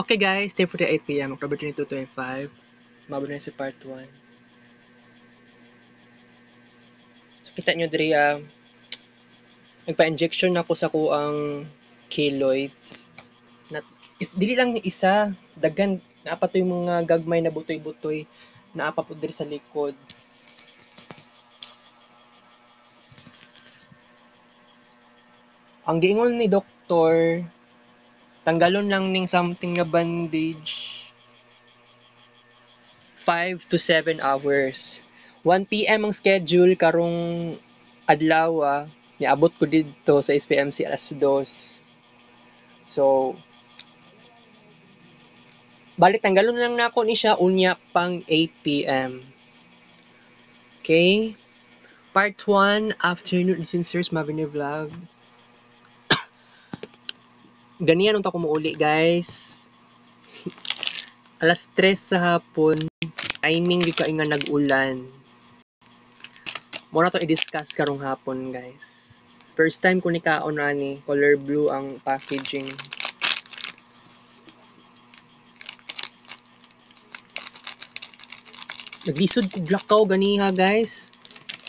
Okay guys, 10:48 PM, October 22, 25. Mabot na si part 1. So, kita nyo diri, nagpa-injection ako sa kuang keloids. Dili lang isa, daghan, naapa to yung mga gagmay na butoy-butoy, naapa po diri sa likod. Ang giingon ni doktor, tanggalon lang ning something na bandage 5 to 7 hours. 1 PM ang schedule karong adlaw, niabot ko dito sa SPMC alas 2. So, balik tanggalon lang nako ni siya unya pang 8 PM. Okay? Part 1, afternoon sincere Mavini vlog. Ganiyan unta ko muuli, guys. Alas 3 sa hapon, timing gyud kay nga nag-ulan. Mo na to i-discuss karong hapon, guys. First time ko ni kaon ani, color blue ang packaging. Naglisod ko Glakaw ganiha, guys.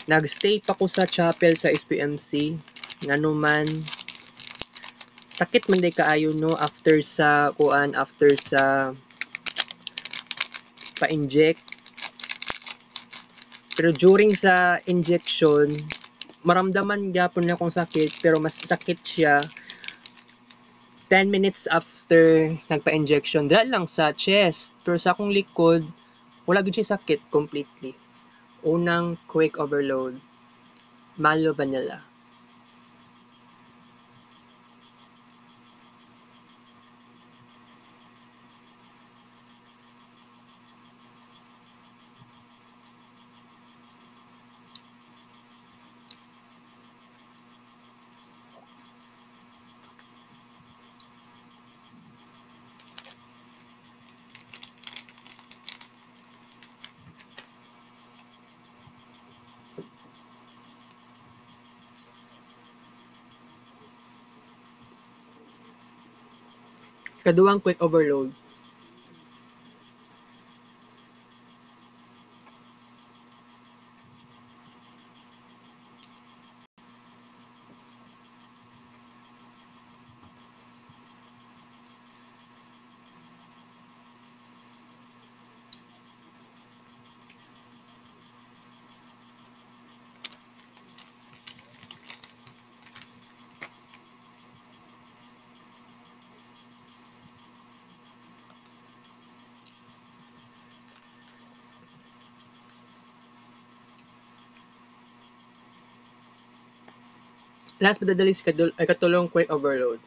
Nagstay pa ko sa chapel sa SPMC. Ngano man, sakit man day kaayo no after sa pa-inject. Pero during sa injection, maramdaman gyapon na akong sakit pero mas sakit siya 10 minutes after nagpa-injection. Dahil lang sa chest. Pero sa akong likod, wala gud siya sakit completely. Unang quick overload. Malo vanilla. Kaduang quick overload. Last but not the least, katulong quick overload.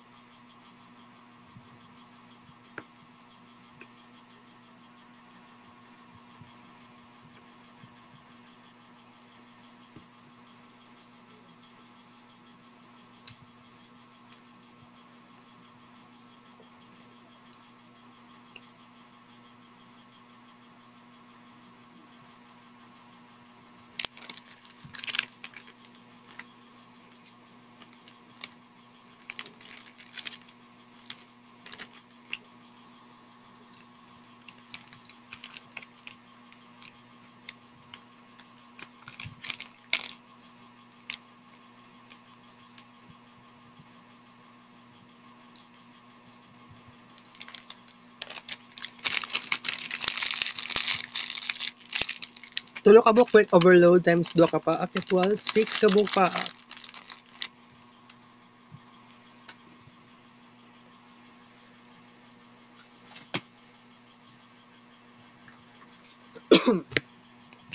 Tulo ka buok quick overload times 2 ka pa. Actual 6 ka buok pa.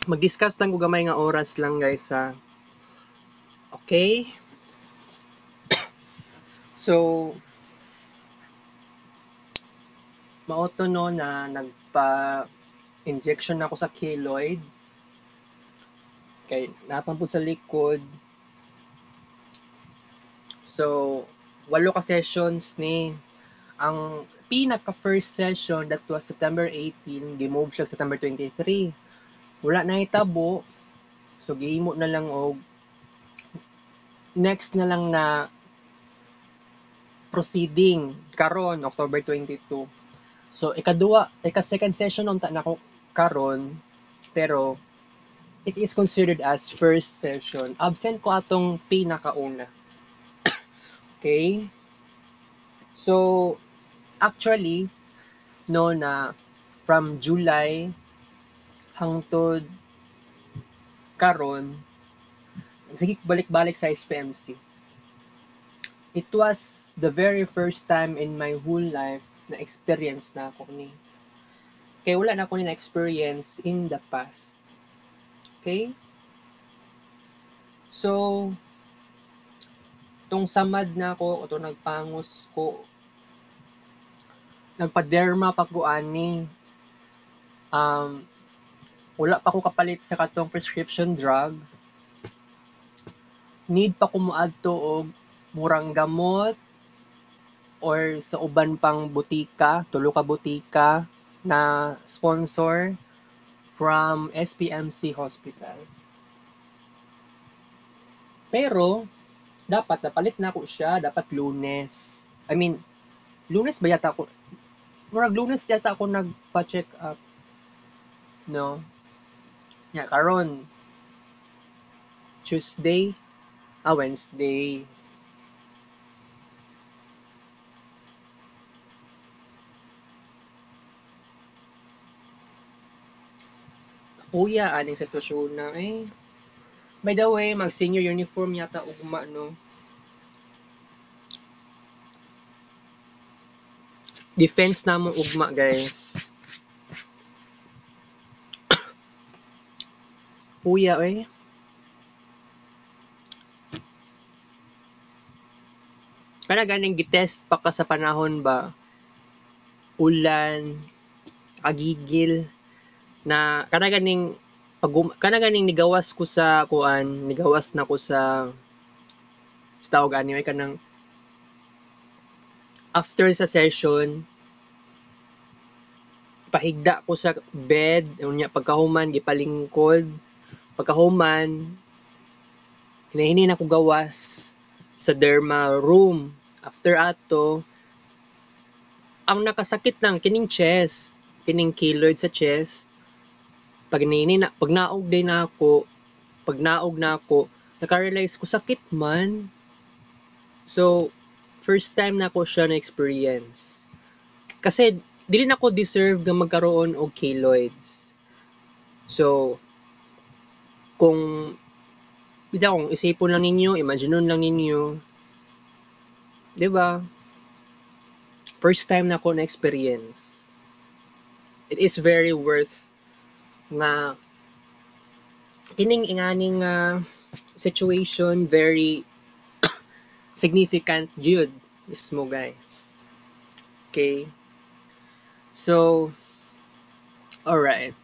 Mag-discuss lang ko gamay nga oras lang guys ha. Okay? So, mauto no na nagpa-injection ako sa keloids. Kay napampud sa likod. So, 8 ka sessions ni. Ang pinaka first session that was September 18, gimove siya September 23. Wala na hitabo. So, gihimo na lang og next na lang na proceeding karon October 22. So ika-second session unta nako karon, pero it is considered as first session. Absent ko atong pinakauna. Okay? So actually no na from July hangtod karon sige balik-balik sa SPMC. It was the very first time in my whole life na experience na ako ni. Kaya wala na ako ni na-experience in the past. Okay? So, tong samad na ako, o tong nagpangos ko, nagpa-derma pa ko ani. Wala pa ko kapalit sa katong prescription drugs. Need pa ko moadto og murang gamot or sa uban pang butika, tulo ka butika na sponsor from SPMC Hospital. Pero, dapat napalit na ako siya, dapat Lunes. I mean, Lunes ba yata ako? Murag Lunes yata ako nagpa-check up. No? Nya karon Tuesday, Wednesday. Kuya, aning sitwasyon na eh. By the way, mag-senior uniform yata ugma, no? Defense na mo ugma, guys. Kuya, eh. Kana ganing gitest pa ka sa panahon ba? Ulan, agigil, na kana ganing nigawas ko sa kuan, nigawas na ko sa tawag ani ay kanang after sa session pahigda ko sa bed unya pagkahuman gipalingkod pagkahuman hinahini na ko gawas sa derma room after ato ang nakasakit lang kining chest kining keloid sa chest pag naog din ako naka-realize ko sakit man. So, first time na ko siya na-experience. Kasi, dili na ko deserve na magkaroon og keloids. So, kung isipon lang ninyo, imagineon lang ninyo, di ba? First time na ko na-experience. It is very worth na kining inganing situation very significant jud mismo guys. Okay? So, alright.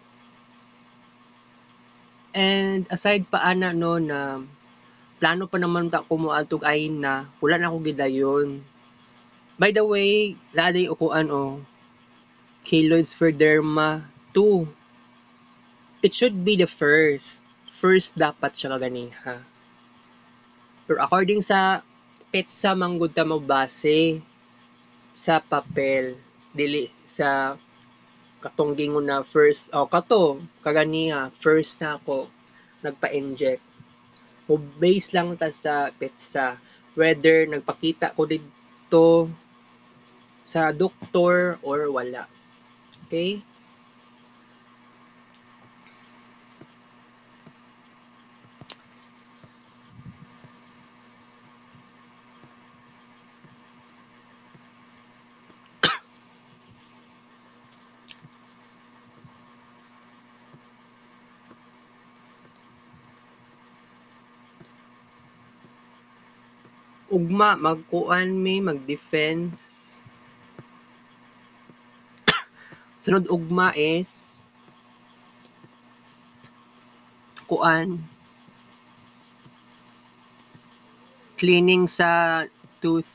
And aside pa ana no na plano pa naman ta ko moadtog ayin na wala na ako gidayon. By the way, laday ukuan keloids for derma 2. It should be the first. First dapat siya kaganiha. Pero according sa petsa manggod ta magbase sa papel dili sa katong gingon na first kaganiha first na ako nagpa-inject. O base lang ta sa petsa whether nagpakita ko dito sa doktor or wala. Okay? Ugma magkuan mi mag-defense. Sunod ugma is kuan cleaning sa tooth.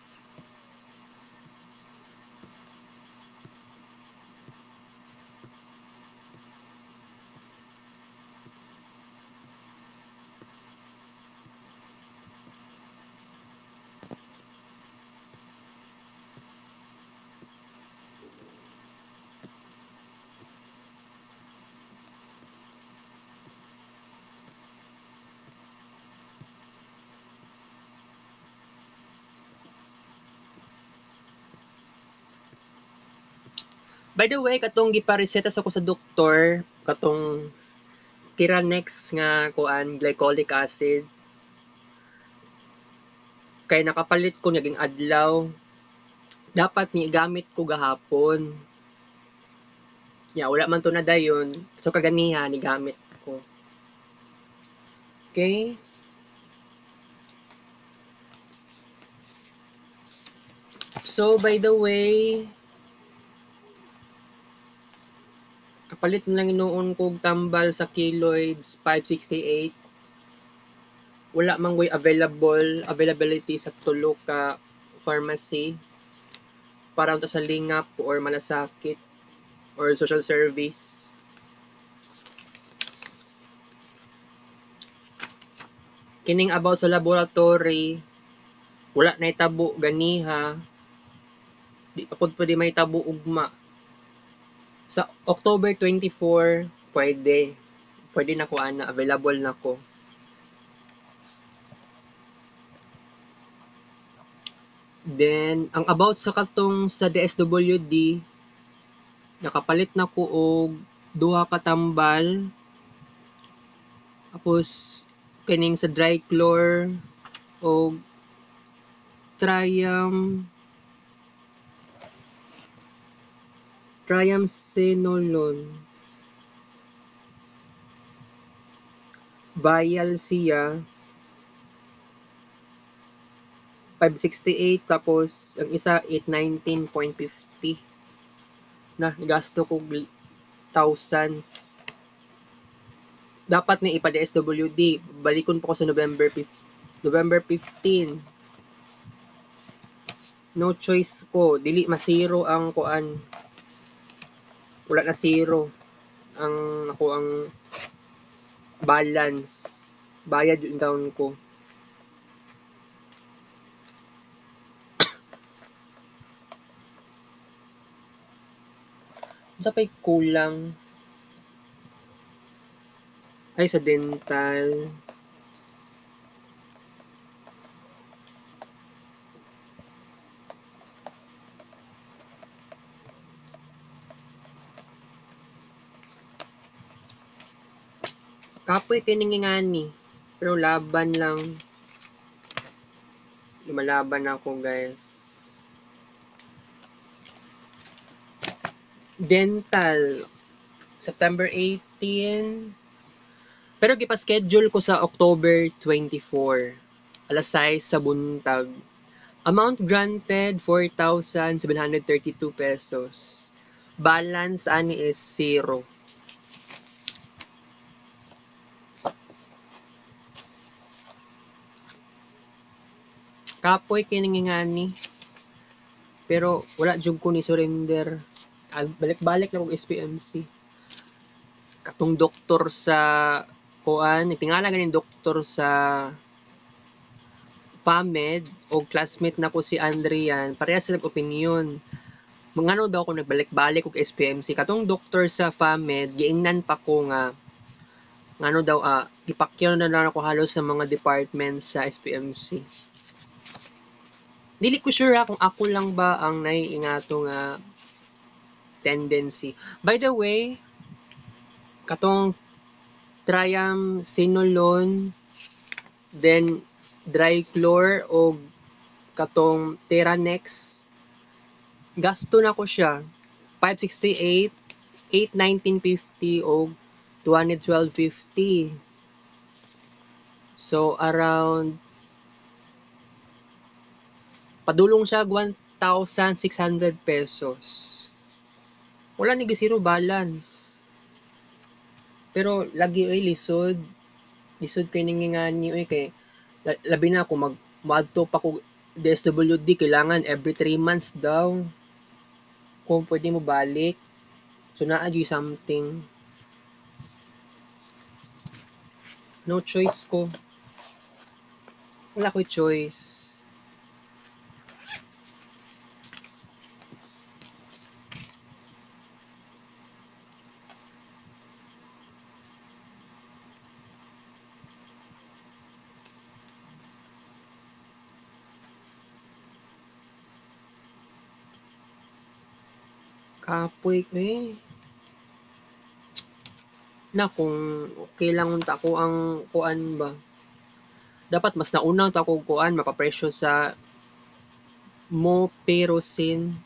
By the way, katong gipareseta sa ko sa doktor, katong Tiranex nga kuan glycolic acid, kay nakapalit ko naging adlaw, dapat ni gamit ko gahapon. Ya, wala man to na dayon. So kaganiha ni gamit ko. Okay? So by the way, kapalit na lang noon kog tambal sa Keloids 568. Wala man way availability sa tulo ka pharmacy para to sa lingap or malasakit or social service. Kining about sa laboratory, wala na itabo ganiha. Di pa pud pwede may tabo ugma. Sa October 24, pwede. Pwede na ko ana, available na ko. Then, ang about sa katong sa DSWD, nakapalit na ko og duha ka tambal. Tapos, kining sa dry chlor og triamcinolone. Vial siya. 568 tapos ang isa 819.50 na gasto ko thousands. Dapat ni ipa DSWD, balikon pa ko sa November 15. No choice ko, dili masiro ang kuan. Wala na zero ang ako ang balance. Bayad yung down ko. Sa pa'y kulang ay sa dental. Kapoy kiningingani. Pero laban lang. Lumalaban ako guys. Dental. September 18. Pero gipa-schedule ko sa October 24. Alas 6 sa buntag. Amount granted 4,732 pesos. Balance ani is 0. Kapoy kiningingani. Pero wala jud ko ni surrender. Balik-balik na kog SPMC. Katong doktor sa kuan, tingala ganing doktor sa PAMED o classmate na ko si Andrian, parehas sila opinion. Mangano daw ako nagbalik-balik og SPMC. Katong doktor sa PAMED, giingnan pa ko nga ngano daw ipakyaw na lang ako halos sa mga departments sa SPMC. Dili ko sure kung ako lang ba ang naiingato nga tendency. By the way, katong triamcinolone, then dry chlor o katong Teranex, gasto na ko siya 568, 819.50 o 212.50. So around padulong siya 1,600 pesos. Wala ni zero balance. Pero lagi oy lisod. Lisod kay ningingani oy kay labi na ako madto pa ko DSWD kailangan every 3 months daw. Kung pwede mo balik. So naa gyud something. No choice ko. Wala ko choice. Kapoy eh. Na kung okay lang unta ko ang kuan ba. Dapat mas nauna ta ko kuan mapapresyo sa Moperosin.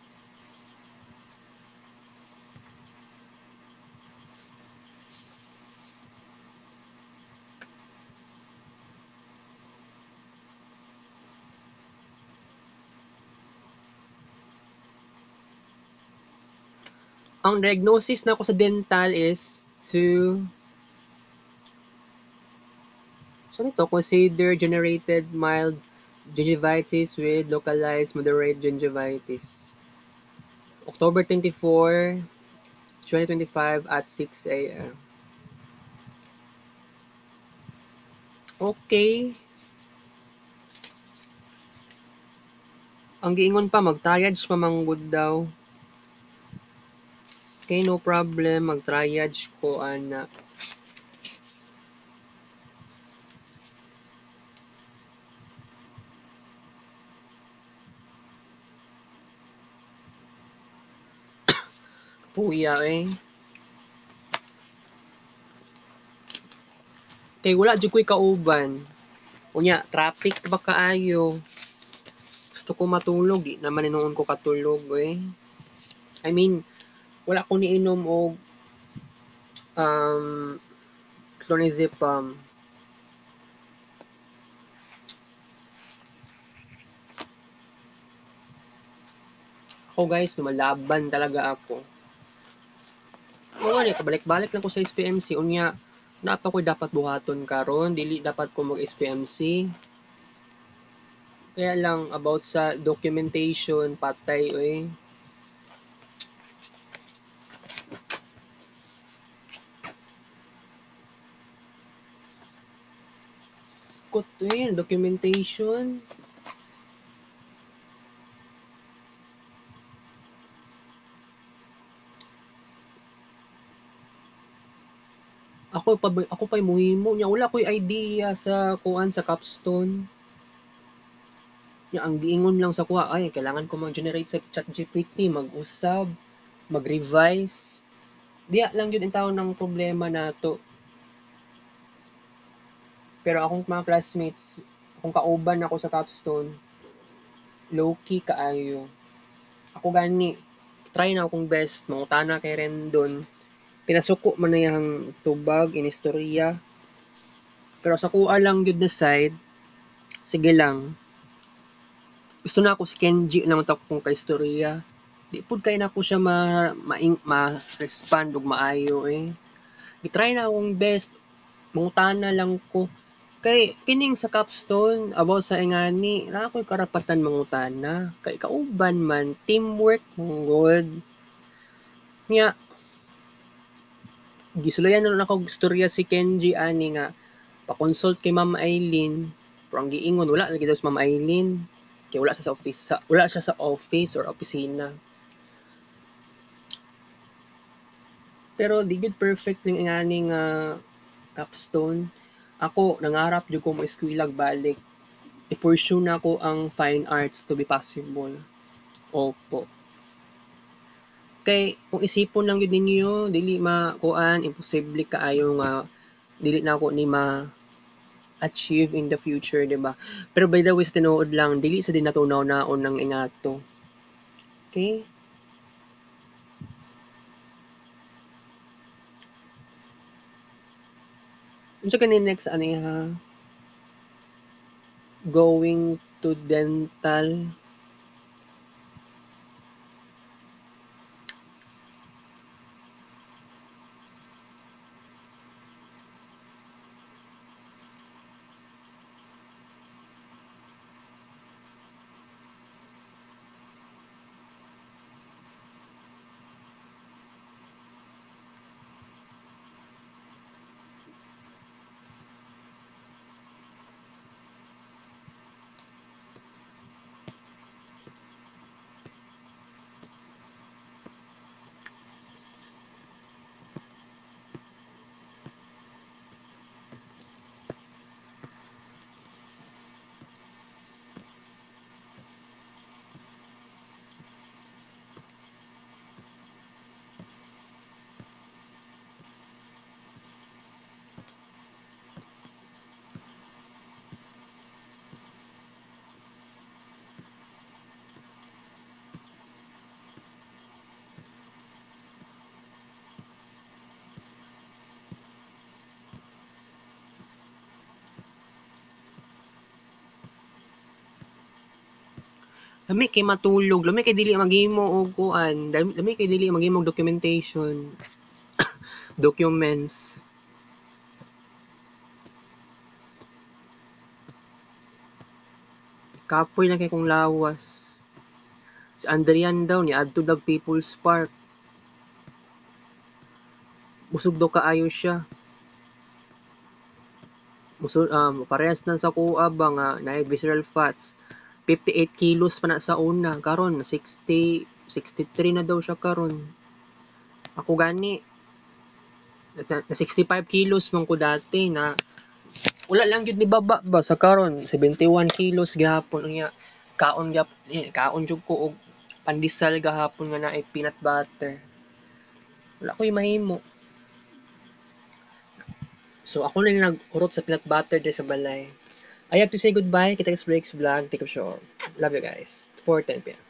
Ang diagnosis na ko sa dental is to consider generated mild gingivitis with localized moderate gingivitis. October 24, 2025 at 6 a.m. Okay. Ang giingon pa, mag-triage pa manggod daw. Okay, no problem. Mag-triage ko, ana. Puya eh. Kay wala jud ko'y kauban. Unya, traffic ba kaayo? Gusto ko matulog, di naman inuon ko katulog eh. I mean, wala ko niinom og clonazepam. Ako guys, lumalaban talaga ako. Oo, kabalik-balik lang ko sa SPMC. Unya, napa ko dapat buhaton karon, dili dapat ko mag SPMC. Kaya lang about sa documentation, patay eh. Skot eh, documentation. Ako pa muhimo nya wala ko'y idea sa kuan sa capstone. Nya ang giingon lang sa kuha ay kailangan ko mag-generate sa ChatGPT, mag-usab, mag-revise. Diya lang yun ang taon ng problema nato. Pero akong mga classmates, kung kauban ako sa capstone, low-key kaayo. Ako gani, try na akong best, mangutana kay Rendon. Pinasuko man na yung tubag, inistorya. Pero sa kuha lang yun na side, sige lang. Gusto na ako si Kenji naman ta kung kaistorya. Di pud kay na ko siya ma-respond og maayo eh. I-try na akong best. Mangutana lang ko. Kay kining sa capstone about sa ingani, na ako'y karapatan mangutana. Kay kauban man, teamwork good. Nya, gisulayan na ako istorya si Kenji ani nga pa-consult kay Ma'am Eileen. Pero ang giingon wala lagi daw si Ma'am Eileen. Kay wala siya sa office, wala siya sa office or opisina. Pero di gud perfect ning inganing capstone. Ako nangarap jud ko mo eskwela balik. I-pursue na ko ang fine arts to be possible. Opo. Kay kung isipon lang yun ninyo, dili makuan, imposible kaayo nga dili na ako ni ma-achieve in the future, di ba? Pero by the way, sa tinuod lang, dili sa din natunaw naon ng ingato. Okay? Unsa kani next ani ha? Going to dental. Lami kay matulog, lami kay dili maghimo og kuan, lami kay dili maghimo og documentation. Documents. Kapoy na kay kong lawas. Si Andrian daw ni adto dag People's Park. Busog daw kaayo siya. Parehas na sa kuha ba nga na visceral fats. 58 kilos pa na sa una, karon 60, 63 na daw siya karon. Ako gani na 65 kilos man ko dati na wala lang gyud ni baba ba sa karon 71 kilos gihapon unya kaon jud ko og pandesal gahapon nga naay peanut butter. Wala ko'y mahimo. So ako na nag-urot sa peanut butter din sa balay. I have to say goodbye. Kita sa Breaks Vlog. Take a show. Love you guys. 4:10 p.m.